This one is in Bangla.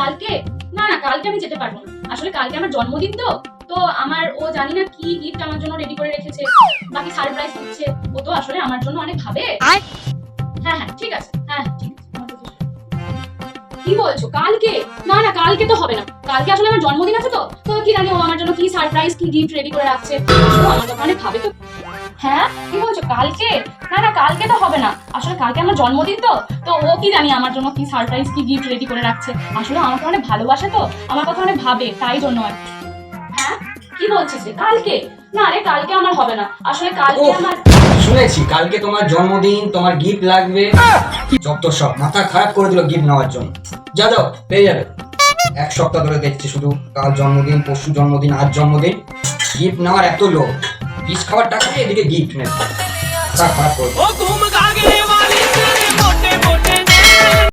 কালকে? না না, কালকে আমি যেতে পারবো না। আসলে কালকে আমার জন্মদিন তো। তো আমার ও জানি না কি গিফট আমার জন্য রেডি করে রেখেছে, বাকি সারপ্রাইজ দিচ্ছে। ও তো আসলে আমার জন্য অনেক ভাবে। হ্যাঁ হ্যাঁ ঠিক আছে, হ্যাঁ ঠিক আছে। কি বলছো কালকে? না না, কালকে তো হবে না। কালকে আসলে আমার জন্মদিন আছে তো। তো কি জানি ও আমার জন্য কি সারপ্রাইজ কি গিফট রেডি করে রাখছে। আসলে আমার কথা অনেক ভাবে তো। হ্যাঁ কি বলছো কালকে? না না, কালকে তো হবে না। আসলে কালকে আমার জন্মদিন তো। তো ও কি জানি আমার জন্য কি সারপ্রাইজ কি গিফট রেডি করে রাখছে। আসলে আমাকে অনেক ভালোবাসে তো, আমার কথা অনেক ভাবে, তাই জন্য আর কি। হ্যাঁ কি বলছিস রে? কালকে? না রে, কালকে আমার হবে না। আসলে কালকে ওহ, আমার শুনেছি কালকে তোমার জন্মদিন, তোমার গিফট লাগবে। যত সব মাথা খারাপ করে দিল গিফট নেওয়ার জন্য। যা যাও, পেয়ে যাবে। এক সপ্তাহ ধরে দেখছি শুধু কাল জন্মদিন, পরশু জন্মদিন, আজ জন্মদিন। গিফট নেওয়ার এত লোক, বিষ খাওয়ার টাকা দিয়ে এদিকে গিফট নেবে। মাথা খারাপ করে দিল।